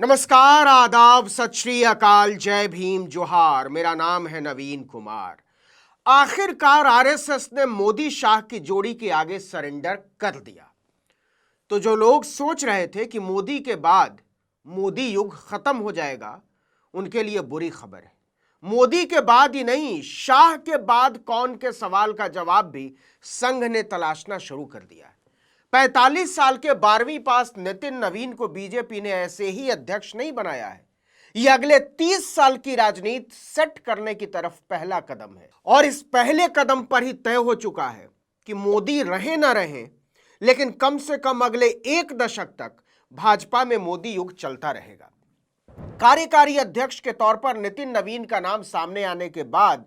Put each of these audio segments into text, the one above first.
नमस्कार, आदाब, सत श्री अकाल, जय भीम, जोहार। मेरा नाम है नवीन कुमार। आखिरकार आरएसएस ने मोदी शाह की जोड़ी के आगे सरेंडर कर दिया। तो जो लोग सोच रहे थे कि मोदी के बाद मोदी युग खत्म हो जाएगा, उनके लिए बुरी खबर है। मोदी के बाद ही नहीं, शाह के बाद कौन के सवाल का जवाब भी संघ ने तलाशना शुरू कर दिया है। 45 साल के 12वीं पास नितिन नवीन को बीजेपी ने ऐसे ही अध्यक्ष नहीं बनाया है। यह अगले 30 साल की राजनीति सेट करने की तरफ पहला कदम है और इस पहले कदम पर ही तय हो चुका है कि मोदी रहे ना रहे, लेकिन कम से कम अगले एक दशक तक भाजपा में मोदी युग चलता रहेगा। कार्यकारी अध्यक्ष के तौर पर नितिन नवीन का नाम सामने आने के बाद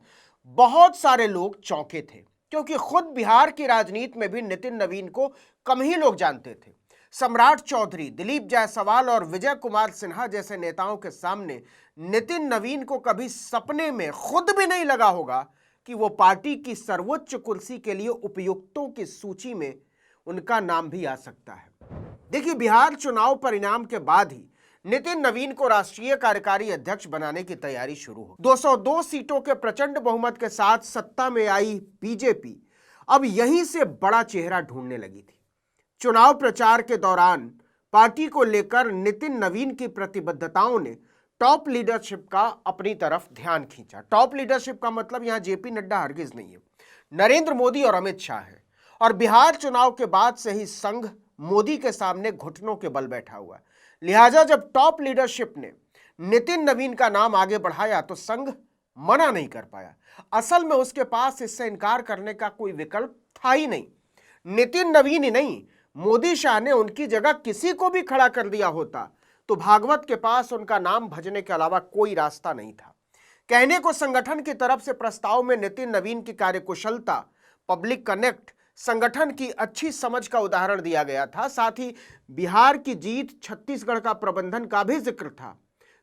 बहुत सारे लोग चौंके थे, क्योंकि खुद बिहार की राजनीति में भी नितिन नवीन को कम ही लोग जानते थे। सम्राट चौधरी, दिलीप जायसवाल और विजय कुमार सिन्हा जैसे नेताओं के सामने नितिन नवीन को कभी सपने में खुद भी नहीं लगा होगा कि वो पार्टी की सर्वोच्च कुर्सी के लिए उपयुक्तों की सूची में उनका नाम भी आ सकता है। देखिए, बिहार चुनाव परिणाम के बाद ही नितिन नवीन को राष्ट्रीय कार्यकारी अध्यक्ष बनाने की तैयारी शुरू हो। 202 सीटों के प्रचंड बहुमत के साथ सत्ता में आई बीजेपी अब यहीं से बड़ा चेहरा ढूंढने लगी थी। चुनाव प्रचार के दौरान पार्टी को लेकर नितिन नवीन की प्रतिबद्धताओं ने टॉप लीडरशिप का अपनी तरफ ध्यान खींचा। टॉप लीडरशिप का मतलब यहां जेपी नड्डा हरगिज नहीं है, नरेंद्र मोदी और अमित शाह है। और बिहार चुनाव के बाद से ही संघ मोदी के सामने घुटनों के बल बैठा हुआ है। लिहाजा जब टॉप लीडरशिप ने नितिन नवीन का नाम आगे बढ़ाया तो संघ मना नहीं कर पाया। असल में उसके पास इससे इनकार करने का कोई विकल्प था ही नहीं। नितिन नवीन ही नहीं, मोदी शाह ने उनकी जगह किसी को भी खड़ा कर दिया होता तो भागवत के पास उनका नाम भजने के अलावा कोई रास्ता नहीं था। कहने को संगठन की तरफ से प्रस्ताव में नितिन नवीन की कार्यकुशलता, पब्लिक कनेक्ट, संगठन की अच्छी समझ का उदाहरण दिया गया था। साथ ही बिहार की जीत, छत्तीसगढ़ का प्रबंधन का भी जिक्र था।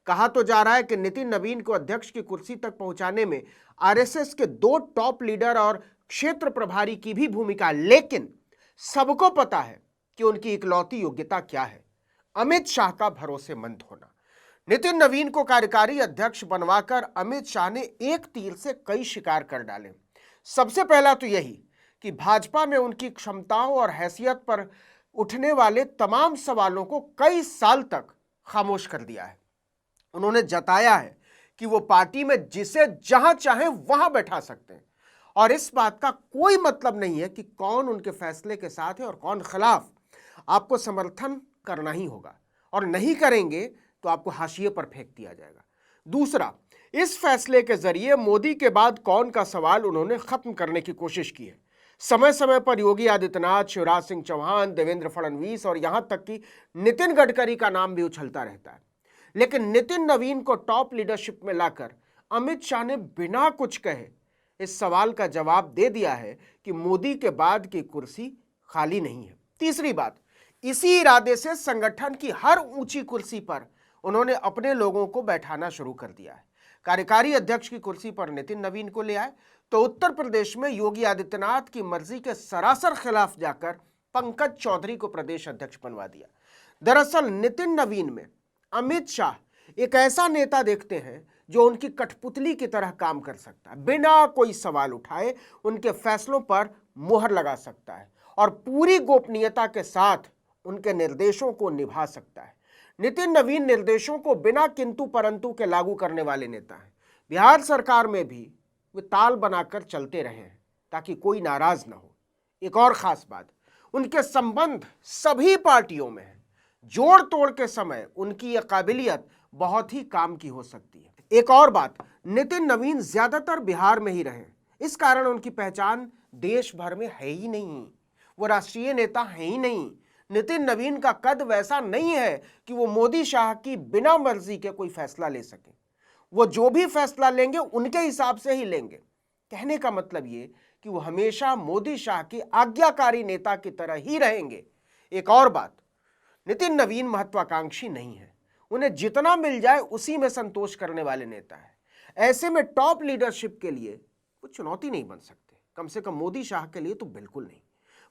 कहा तो जा रहा है कि नितिन नवीन को अध्यक्ष की कुर्सी तक पहुंचाने में आरएसएस के 2 टॉप लीडर और क्षेत्र प्रभारी की भी भूमिका, लेकिन सबको पता है कि उनकी इकलौती योग्यता क्या है, अमित शाह का भरोसेमंद होना। नितिन नवीन को कार्यकारी अध्यक्ष बनवाकर अमित शाह ने एक तीर से कई शिकार कर डाले। सबसे पहला तो यही कि भाजपा में उनकी क्षमताओं और हैसियत पर उठने वाले तमाम सवालों को कई साल तक खामोश कर दिया है। उन्होंने जताया है कि वो पार्टी में जिसे जहां चाहे वहां बैठा सकते हैं और इस बात का कोई मतलब नहीं है कि कौन उनके फैसले के साथ है और कौन खिलाफ। आपको समर्थन करना ही होगा और नहीं करेंगे तो आपको हाशिए पर फेंक दिया जाएगा। दूसरा, इस फैसले के जरिए मोदी के बाद कौन का सवाल उन्होंने खत्म करने की कोशिश की है। समय समय पर योगी आदित्यनाथ, शिवराज सिंह चौहान, देवेंद्र फडणवीस और यहां तक कि नितिन गडकरी का नाम भी उछलता रहता है, लेकिन नितिन नवीन को टॉप लीडरशिप में लाकर अमित शाह ने बिना कुछ कहे इस सवाल का जवाब दे दिया है कि मोदी के बाद की कुर्सी खाली नहीं है। तीसरी बात, इसी इरादे से संगठन की हर ऊंची कुर्सी पर उन्होंने अपने लोगों को बैठाना शुरू कर दिया है। कार्यकारी अध्यक्ष की कुर्सी पर नितिन नवीन को ले आए तो उत्तर प्रदेश में योगी आदित्यनाथ की मर्जी के सरासर खिलाफ जाकर पंकज चौधरी को प्रदेश अध्यक्ष बनवा दिया। दरअसल नितिन नवीन में अमित शाह एक ऐसा नेता देखते हैं जो उनकी कठपुतली की तरह काम कर सकता है, बिना कोई सवाल उठाए उनके फैसलों पर मुहर लगा सकता है और पूरी गोपनीयता के साथ उनके निर्देशों को निभा सकता है। नितिन नवीन निर्देशों को बिना किंतु परंतु के लागू करने वाले नेता हैं। बिहार सरकार में भी वे ताल बनाकर चलते रहे हैं ताकि कोई नाराज ना हो। एक और खास बात, उनके संबंध सभी पार्टियों में है। जोड़ तोड़ के समय उनकी यह काबिलियत बहुत ही काम की हो सकती है। एक और बात, नितिन नवीन ज्यादातर बिहार में ही रहे, इस कारण उनकी पहचान देश भर में है ही नहीं। वो राष्ट्रीय नेता है ही नहीं। नितिन नवीन का कद वैसा नहीं है कि वो मोदी शाह की बिना मर्जी के कोई फैसला ले सके। वो जो भी फैसला लेंगे उनके हिसाब से ही लेंगे। कहने का मतलब ये कि वो हमेशा मोदी शाह के आज्ञाकारी नेता की तरह ही रहेंगे। एक और बात, नितिन नवीन महत्वाकांक्षी नहीं है। उन्हें जितना मिल जाए उसी में संतोष करने वाले नेता है। ऐसे में टॉप लीडरशिप के लिए वो चुनौती नहीं बन सकते, कम से कम मोदी शाह के लिए तो बिल्कुल नहीं।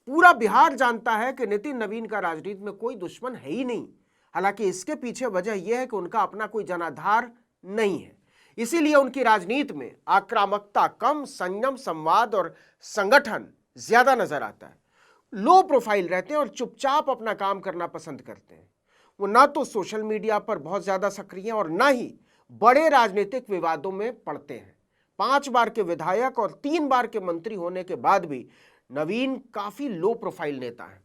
पूरा बिहार जानता है कि नितिन नवीन का राजनीति में कोई दुश्मन है ही नहीं। हालांकि इसके पीछे वजह यह है कि उनका अपना कोई जनाधार नहीं है, इसीलिए उनकी राजनीति में आक्रामकता कम, संयम, संवाद और संगठन ज्यादा नजर आता है। लो प्रोफाइल रहते हैं और चुपचाप अपना काम करना पसंद करते हैं। वो ना तो सोशल मीडिया पर बहुत ज्यादा सक्रिय हैं और ना ही बड़े राजनीतिक विवादों में पड़ते हैं। 5 बार के विधायक और 3 बार के मंत्री होने के बाद भी नवीन काफी लो प्रोफाइल नेता हैं।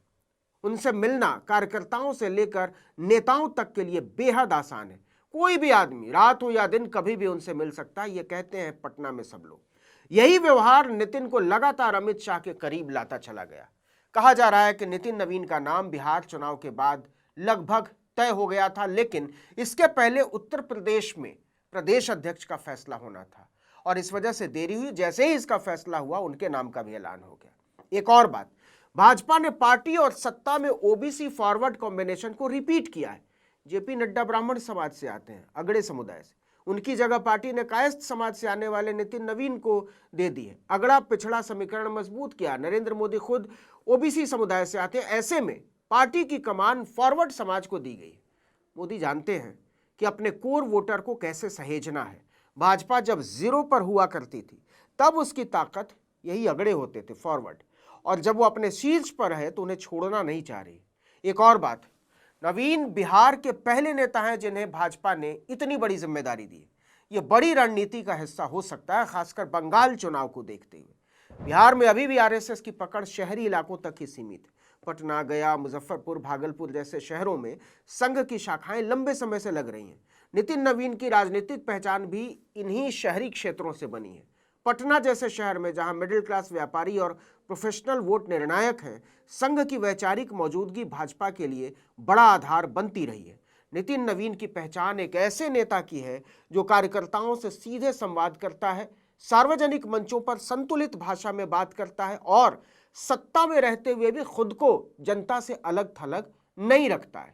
उनसे मिलना कार्यकर्ताओं से लेकर नेताओं तक के लिए बेहद आसान है। कोई भी आदमी रात हो या दिन कभी भी उनसे मिल सकता है, ये कहते हैं पटना में सब लोग। यही व्यवहार नितिन को लगातार अमित शाह के करीब लाता चला गया। कहा जा रहा है कि नितिन नवीन का नाम बिहार चुनाव के बाद लगभग तय हो गया था, लेकिन इसके पहले उत्तर प्रदेश में प्रदेश अध्यक्ष का फैसला होना था और इस वजह से देरी हुई। जैसे ही इसका फैसला हुआ, उनके नाम का भी ऐलान हो गया। एक और बात, भाजपा ने पार्टी और सत्ता में ओबीसी फॉरवर्ड कॉम्बिनेशन को रिपीट किया है। जेपी नड्डा ब्राह्मण समाज से आते हैं, अगड़े समुदाय से। उनकी जगह पार्टी ने कायस्थ समाज से आने वाले नितिन नवीन को दे दी है। अगड़ा पिछड़ा समीकरण मजबूत किया। नरेंद्र मोदी खुद ओबीसी समुदाय से आते हैं, ऐसे में पार्टी की कमान फॉरवर्ड समाज को दी गई। मोदी जानते हैं कि अपने कोर वोटर को कैसे सहेजना है। भाजपा जब जीरो पर हुआ करती थी तब उसकी ताकत यही अगड़े होते थे, फॉरवर्ड, और जब वो अपने शीर्ष पर है तो उन्हें छोड़ना नहीं चाह रही। एक और बात, नवीन बिहार के पहले नेता हैं जिन्हें भाजपा ने इतनी बड़ी जिम्मेदारी दी। ये बड़ी रणनीति का हिस्सा हो सकता है, खासकर बंगाल चुनाव को देखते हुए। बिहार में अभी भी आरएसएस की पकड़ शहरी इलाकों तक ही सीमित है। पटना, गया, मुजफ्फरपुर, भागलपुर जैसे शहरों में संघ की शाखाएं लंबे समय से लग रही हैं। नितिन नवीन की राजनीतिक पहचान भी इन्हीं शहरी क्षेत्रों से बनी है। पटना जैसे शहर में जहां मिडिल क्लास, व्यापारी और प्रोफेशनल वोट निर्णायक हैं, संघ की वैचारिक मौजूदगी भाजपा के लिए बड़ा आधार बनती रही है। नितिन नवीन की पहचान एक ऐसे नेता की है जो कार्यकर्ताओं से सीधे संवाद करता है, सार्वजनिक मंचों पर संतुलित भाषा में बात करता है और सत्ता में रहते हुए भी खुद को जनता से अलग थलग नहीं रखता है।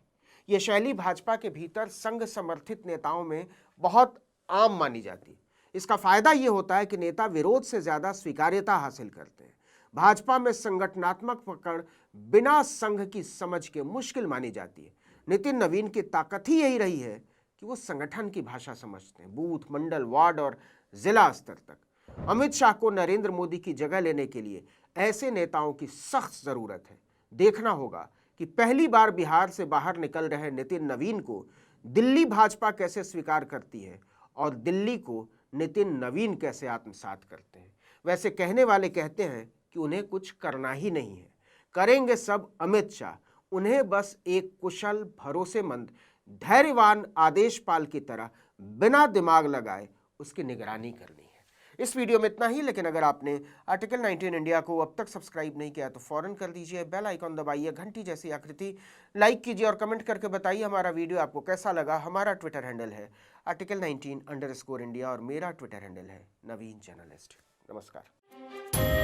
यह शैली भाजपा के भीतर संघ समर्थित नेताओं में बहुत आम मानी जाती है। इसका फायदा यह होता है कि नेता विरोध से ज्यादा स्वीकार्यता हासिल करते हैं। भाजपा में संगठनात्मक पकड़ बिना संघ की समझ के मुश्किल मानी जाती है। नितिन नवीन की ताकत ही यही रही है कि वो संगठन की भाषा समझते हैं, बूथ, मंडल, वार्ड और जिला स्तर तक। अमित शाह को नरेंद्र मोदी की जगह लेने के लिए ऐसे नेताओं की सख्त जरूरत है। देखना होगा कि पहली बार बिहार से बाहर निकल रहे नितिन नवीन को दिल्ली भाजपा कैसे स्वीकार करती है और दिल्ली को नितिन नवीन कैसे आत्मसात करते हैं। वैसे कहने वाले कहते हैं कि उन्हें कुछ करना ही नहीं है, करेंगे सब अमित शाह। उन्हें बस एक कुशल, भरोसेमंद, धैर्यवान आदेशपाल की तरह बिना दिमाग लगाए उसकी निगरानी करनी है। इस वीडियो में इतना ही, लेकिन अगर आपने आर्टिकल 19 इंडिया को अब तक सब्सक्राइब नहीं किया तो फौरन कर दीजिए, बेल आइकॉन दबाइए, घंटी जैसी आकृति लाइक कीजिए और कमेंट करके बताइए हमारा वीडियो आपको कैसा लगा। हमारा ट्विटर हैंडल है article19_India और मेरा ट्विटर हैंडल है नवीन जर्नलिस्ट। नमस्कार।